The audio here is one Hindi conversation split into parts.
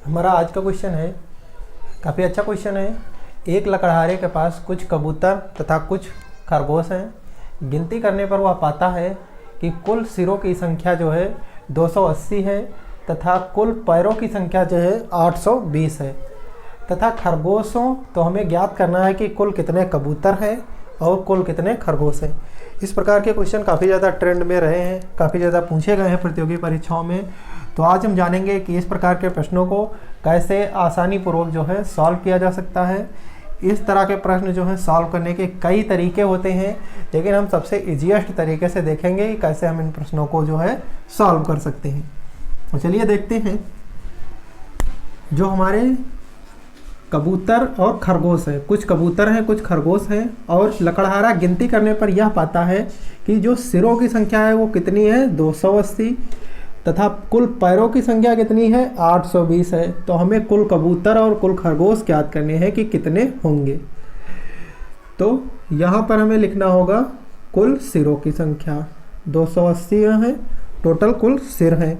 हमारा आज का क्वेश्चन है, काफ़ी अच्छा क्वेश्चन है। एक लकड़हारे के पास कुछ कबूतर तथा कुछ खरगोश हैं। गिनती करने पर वह पाता है कि कुल सिरों की संख्या जो है 280 है तथा कुल पैरों की संख्या जो है 820 है तथा खरगोशों तो हमें ज्ञात करना है कि कुल कितने कबूतर हैं और कुल कितने खरगोश हैं। इस प्रकार के क्वेश्चन काफ़ी ज़्यादा ट्रेंड में रहे हैं, काफ़ी ज़्यादा पूछे गए हैं प्रतियोगी परीक्षाओं में। तो आज हम जानेंगे कि इस प्रकार के प्रश्नों को कैसे आसानी पूर्वक जो है सॉल्व किया जा सकता है। इस तरह के प्रश्न जो है सॉल्व करने के कई तरीके होते हैं, लेकिन हम सबसे ईजीएस्ट तरीके से देखेंगे कि कैसे हम इन प्रश्नों को जो है सॉल्व कर सकते हैं। तो चलिए देखते हैं। जो हमारे कबूतर और खरगोश है, कुछ कबूतर हैं कुछ खरगोश हैं, और लकड़हारा गिनती करने पर यह पाता है कि जो सिरों की संख्या है वो कितनी है 280 तथा कुल पैरों की संख्या कितनी है 820 है। तो हमें कुल कबूतर और कुल खरगोश ज्ञात करने हैं कि कितने होंगे। तो यहाँ पर हमें लिखना होगा कुल सिरों की संख्या 280 है, टोटल कुल सिर हैं।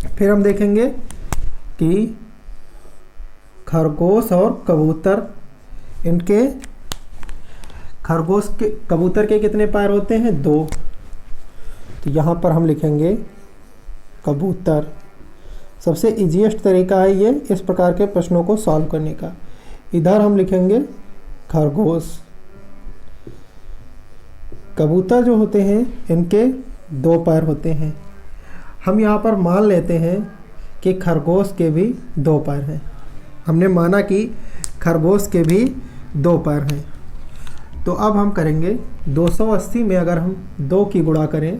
फिर हम देखेंगे कि खरगोश और कबूतर, इनके कबूतर के कितने पैर होते हैं 2। तो यहाँ पर हम लिखेंगे कबूतर। सबसे इजीएस्ट तरीका है ये इस प्रकार के प्रश्नों को सॉल्व करने का। इधर हम लिखेंगे खरगोश। कबूतर जो होते हैं इनके 2 पैर होते हैं। हम यहाँ पर मान लेते हैं कि खरगोश के भी 2 पैर हैं। हमने माना कि खरगोश के भी 2 पैर हैं। तो अब हम करेंगे 280 में अगर हम 2 की गुणा करें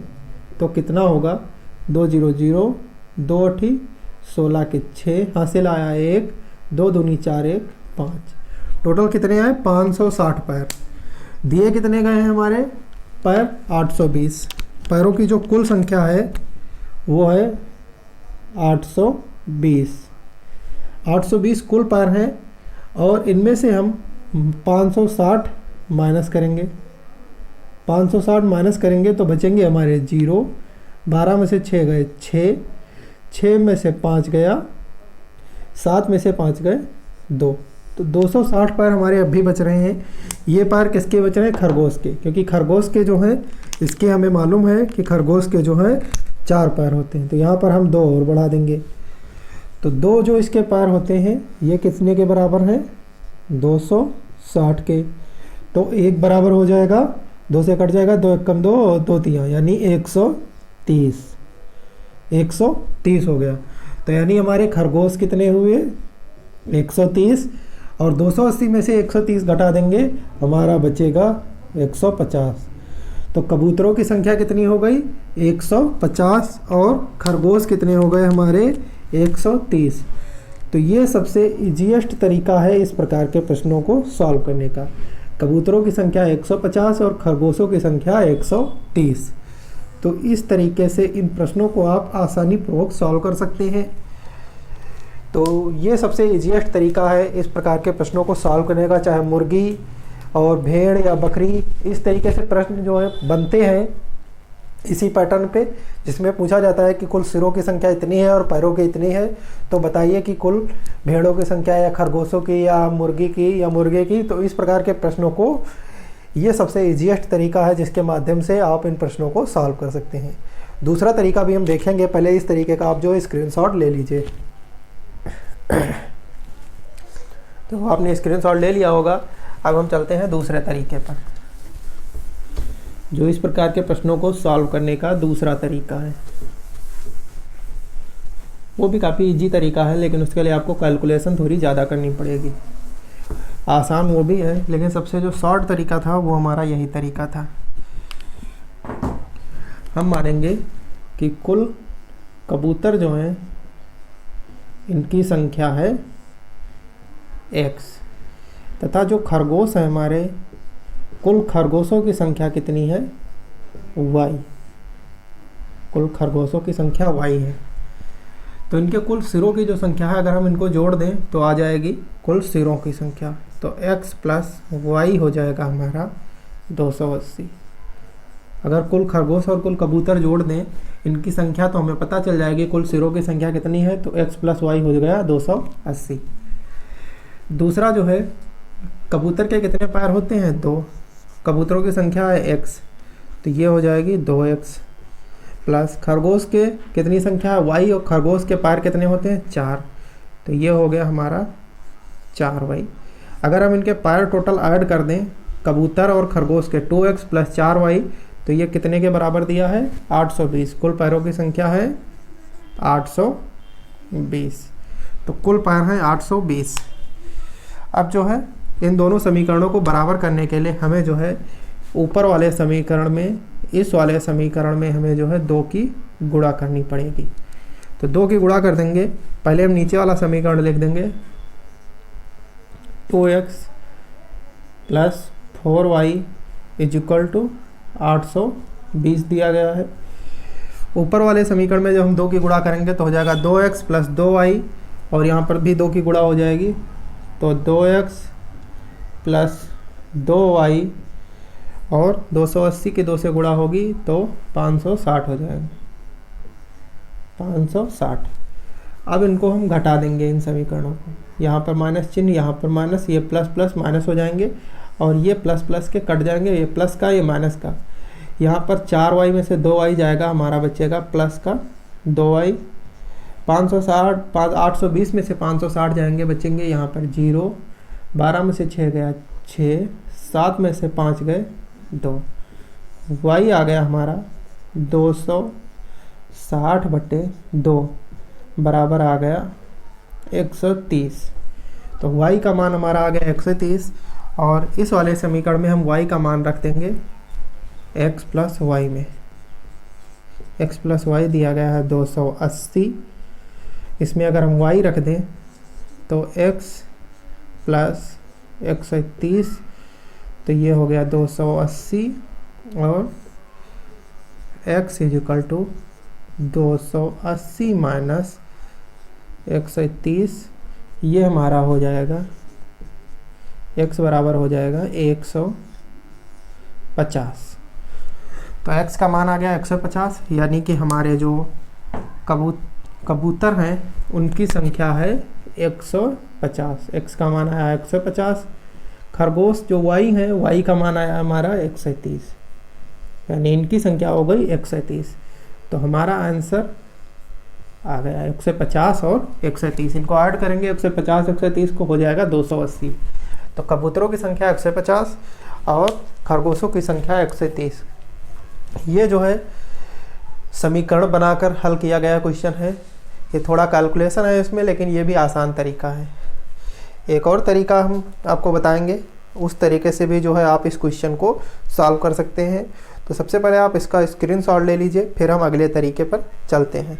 तो कितना होगा 2 0 0, 2 8 16 के 6, हासिल आया 1, 2 दूनी 4 1 5। टोटल कितने आए 560 पैर। दिए कितने गए हैं हमारे पैर 820। पैरों की जो कुल संख्या है वो है 820। 820 कुल पैर हैं और इनमें से हम 560 माइनस करेंगे। 560 माइनस करेंगे तो बचेंगे हमारे 0। 12 में से 6 गए 6, 6 में से 5 गया, 7 में से 5 गए 2। तो 260 पैर हमारे अब भी बच रहे हैं। ये पैर किसके बच रहे हैं खरगोश के, क्योंकि खरगोश के जो हैं इसके हमें मालूम है कि खरगोश के जो हैं 4 पैर होते हैं। तो यहाँ पर हम 2 और बढ़ा देंगे। तो 2 जो इसके पैर होते हैं ये कितने के बराबर हैं 260 के। तो 1 बराबर हो जाएगा, 2 से कट जाएगा, 2 1 कम 2, 2 3 यानी 130। 130 हो गया। तो यानी हमारे खरगोश कितने हुए 130, और 280 में से 130 घटा देंगे हमारा बचेगा 150। तो कबूतरों की संख्या कितनी हो गई 150 और खरगोश कितने हो गए हमारे 130। तो ये सबसे इजीएस्ट तरीका है इस प्रकार के प्रश्नों को सॉल्व करने का। कबूतरों की संख्या 150 और खरगोशों की संख्या 130। तो इस तरीके से इन प्रश्नों को आप आसानी पूर्वक सॉल्व कर सकते हैं। तो ये सबसे इजीएस्ट तरीका है इस प्रकार के प्रश्नों को सॉल्व करने का। चाहे मुर्गी और भेड़ या बकरी, इस तरीके से प्रश्न जो है बनते हैं इसी पैटर्न पे, जिसमें पूछा जाता है कि कुल सिरों की संख्या इतनी है और पैरों की इतनी है। तो बताइए कि कुल भेड़ों की संख्या या खरगोशों की या मुर्गी की या मुर्गे की। तो इस प्रकार के प्रश्नों को ये सबसे इजीएस्ट तरीका है जिसके माध्यम से आप इन प्रश्नों को सॉल्व कर सकते हैं। दूसरा तरीका भी हम देखेंगे, पहले इस तरीके का आप जो स्क्रीनशॉट ले लीजिए। तो आपने स्क्रीनशॉट ले लिया होगा। अब हम चलते हैं दूसरे तरीके पर, जो इस प्रकार के प्रश्नों को सॉल्व करने का दूसरा तरीका है। वो भी काफ़ी इजी तरीका है, लेकिन उसके लिए आपको कैलकुलेशन थोड़ी ज़्यादा करनी पड़ेगी। आसान वो भी है, लेकिन सबसे जो शॉर्ट तरीका था वो हमारा यही तरीका था। हम मानेंगे कि कुल कबूतर जो हैं इनकी संख्या है x तथा जो खरगोश है हमारे, कुल खरगोशों की संख्या कितनी है y। कुल खरगोशों की संख्या y है। तो इनके कुल सिरों की जो संख्या है अगर हम इनको जोड़ दें तो आ जाएगी कुल सिरों की संख्या। तो x प्लस y हो जाएगा हमारा 280। अगर कुल खरगोश और कुल कबूतर जोड़ दें इनकी संख्या तो हमें पता चल जाएगी, कुल सिरों की संख्या कितनी है, तो x प्लस वाई हो गया 280। दूसरा जो है, कबूतर के कितने पैर होते हैं, 2, कबूतरों की संख्या है x, तो ये हो जाएगी 2x प्लस खरगोश के कितनी संख्या है y, और खरगोश के पैर कितने होते हैं, 4, तो ये हो गया हमारा 4y। अगर हम इनके पैर टोटल ऐड कर दें कबूतर और खरगोश के 2x प्लस 4y, तो ये कितने के बराबर दिया है, 820। कुल पैरों की संख्या है 820, तो कुल पैर हैं 820। अब जो है इन दोनों समीकरणों को बराबर करने के लिए हमें जो है ऊपर वाले समीकरण में, इस वाले समीकरण में हमें जो है 2 की गुणा करनी पड़ेगी। तो 2 की गुणा कर देंगे। पहले हम नीचे वाला समीकरण लिख देंगे, 2x plus 4y is equal to 820 दिया गया है। ऊपर वाले समीकरण में जब हम 2 की गुणा करेंगे तो हो जाएगा 2x प्लस 2y, और यहाँ पर भी 2 की गुणा हो जाएगी, तो 2x प्लस 2y, और 280 की 2 से गुणा होगी तो 560 हो जाएगा, 560। अब इनको हम घटा देंगे इन समीकरणों को, यहाँ पर माइनस चिन्ह, यहाँ पर माइनस, ये प्लस प्लस माइनस हो जाएंगे, और ये प्लस प्लस के कट जाएंगे, ये प्लस का ये माइनस का। यहाँ पर 4y में से 2y जाएगा, हमारा बचेगा प्लस का 2y। 820 में से 560 जाएंगे, बचेंगे यहाँ पर 0। 12 में से 6 गया 6, 7 में से 5 गए 2, y आ गया हमारा 260/2 बराबर आ गया 130। तो y का मान हमारा आ गया 130, और इस वाले समीकरण में हम y का मान रख देंगे x प्लस वाई में। x प्लस वाई दिया गया है 280, इसमें अगर हम y रख दें तो x प्लस 130, तो ये हो गया 280, और x is equal to 280 minus 130, ये हमारा हो जाएगा, x बराबर हो जाएगा 150। तो x का मान आ गया 150, यानी कि हमारे जो कबूतर हैं उनकी संख्या है 150। x का मान आया 150। खरगोश जो y हैं, y का मान आया हमारा 130, यानी इनकी संख्या हो गई 130। तो हमारा आंसर आ गया 150 और 130, इनको ऐड करेंगे 150 130 को हो जाएगा 280। तो कबूतरों की संख्या 150 और खरगोशों की संख्या 130। ये जो है समीकरण बनाकर हल किया गया क्वेश्चन है। ये थोड़ा कैलकुलेशन है इसमें, लेकिन ये भी आसान तरीका है। एक और तरीका हम आपको बताएंगे, उस तरीके से भी जो है आप इस क्वेश्चन को सॉल्व कर सकते हैं। तो सबसे पहले आप इसका स्क्रीनशॉट ले लीजिए, फिर हम अगले तरीके पर चलते हैं।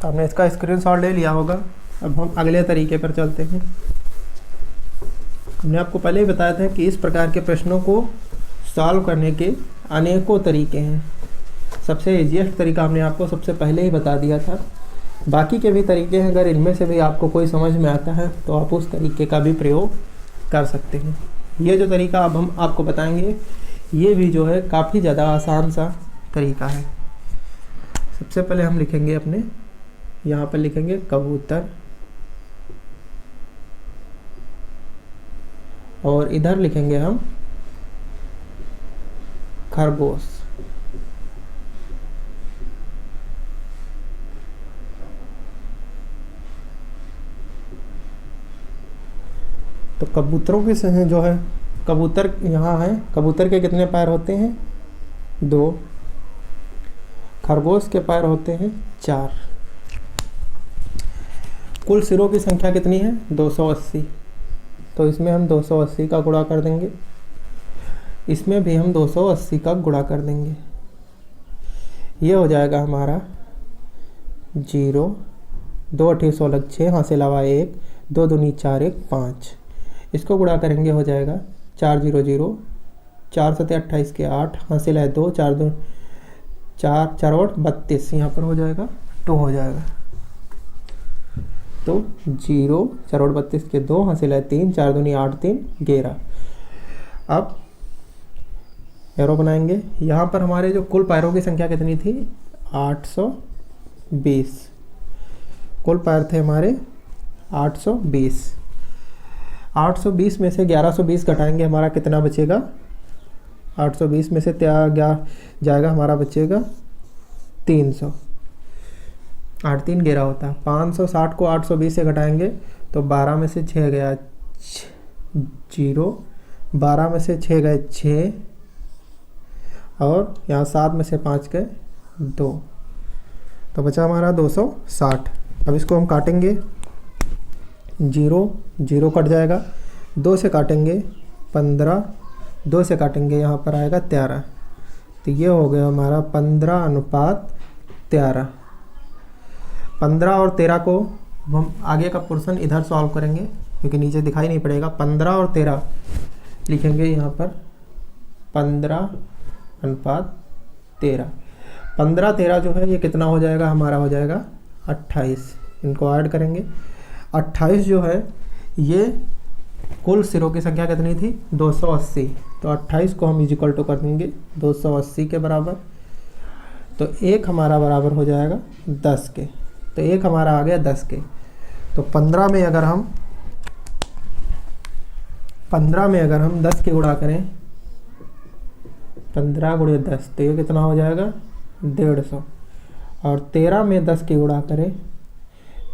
आपने इसका स्क्रीनशॉट ले लिया होगा। अब हम अगले तरीके पर चलते हैं। हमने आपको पहले ही बताया था कि इस प्रकार के प्रश्नों को सॉल्व करने के अनेकों तरीके हैं। सबसे ईजीएस्ट तरीका हमने आपको सबसे पहले ही बता दिया था। बाकी के भी तरीके हैं, अगर इनमें से भी आपको कोई समझ में आता है तो आप उस तरीके का भी प्रयोग कर सकते हैं। ये जो तरीका अब हम आपको बताएंगे, ये भी जो है काफ़ी ज़्यादा आसान सा तरीका है। सबसे पहले हम लिखेंगे अपने, यहाँ पर लिखेंगे कबूतर, और इधर लिखेंगे हम खरगोश। तो कबूतरों की जो है, कबूतर यहाँ है, कबूतर के कितने पैर होते हैं, 2। खरगोश के पैर होते हैं 4। कुल सिरों की संख्या कितनी है, 280। तो इसमें हम 280 का गुणा कर देंगे, इसमें भी हम 280 का गुणा कर देंगे। ये हो जाएगा हमारा 0, 2 8 16 6, हाँ से अलावा 1, 2 दूनी 4 1 5। इसको गुणा करेंगे हो जाएगा 4 0 0, 4 7 28 के 8, हाँ से लाए 2, 4 2 4 4 8 32, यहाँ पर हो जाएगा 2 हो जाएगा। तो 0 4 32 के 2 हासिल है 3, 4 दूनी 8, 3 11। अब एरो बनाएंगे। यहाँ पर हमारे जो कुल पैरों की संख्या कितनी थी 820। कुल पैर थे हमारे 820। 820 में से 1120 घटाएंगे, हमारा कितना बचेगा 820 में से जाएगा हमारा बचेगा 300। 8 3 11 होता है। 560 को 820 से घटाएंगे तो 12 में से 6 गया 0, 12 में से 6 गए 6 और यहाँ 7 में से 5 गए 2, तो बचा हमारा 260। अब इसको हम काटेंगे, 0 0 कट जाएगा, 2 से काटेंगे 15, 2 से काटेंगे यहाँ पर आएगा 13, तो ये हो गया हमारा 15:13। 15 और 13 को हम आगे का पोर्शन इधर सॉल्व करेंगे क्योंकि नीचे दिखाई नहीं पड़ेगा। 15 और 13 लिखेंगे यहाँ पर 15:13। 15 13 जो है ये कितना हो जाएगा हमारा, हो जाएगा 28। इनको ऐड करेंगे। 28 जो है ये कुल सिरों की संख्या कितनी थी 280, तो 28 को हम इक्वल टू कर देंगे 280 के बराबर। तो एक हमारा बराबर हो जाएगा 10 के, तो एक हमारा आ गया 10 के। तो 15 में अगर हम 10 के गुणा करें, 15 गुणे 10 तो ये कितना हो जाएगा 150। और 13 में 10 के गुणा करें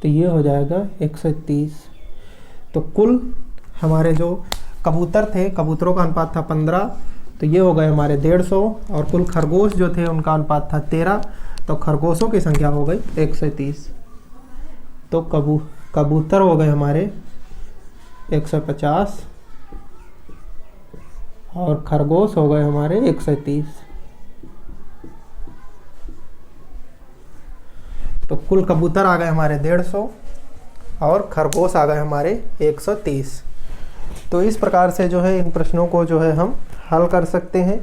तो ये हो जाएगा 130। तो कुल हमारे जो कबूतर थे, कबूतरों का अनुपात था 15, तो ये हो गए हमारे 150। और कुल खरगोश जो थे उनका अनुपात था 13, तो खरगोशों की संख्या हो गई 130। तो कबूतर हो गए हमारे 150 और खरगोश हो गए हमारे 130। तो कुल कबूतर आ गए हमारे 150 और खरगोश आ गए हमारे 130। तो इस प्रकार से जो है इन प्रश्नों को जो है हम हल कर सकते हैं।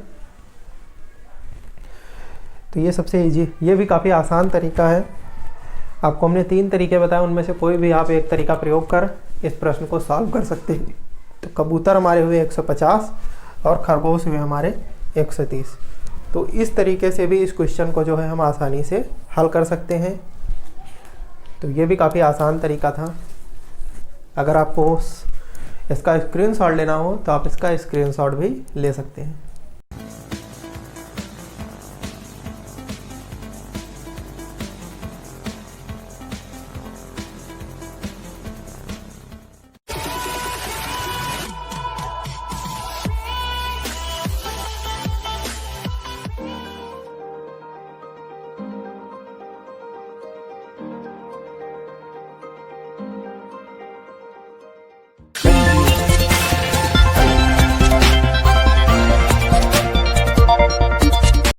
तो ये सबसे इजी, ये भी काफ़ी आसान तरीका है। आपको हमने 3 तरीके बताए, उनमें से कोई भी आप एक तरीका प्रयोग कर इस प्रश्न को सॉल्व कर सकते हैं। तो कबूतर हमारे हुए 150 और खरगोश हुए हमारे 130। तो इस तरीके से भी इस क्वेश्चन को जो है हम आसानी से हल कर सकते हैं। तो ये भी काफ़ी आसान तरीका था। अगर आपको इसका स्क्रीनशॉट लेना हो तो आप इसका स्क्रीनशॉट भी ले सकते हैं।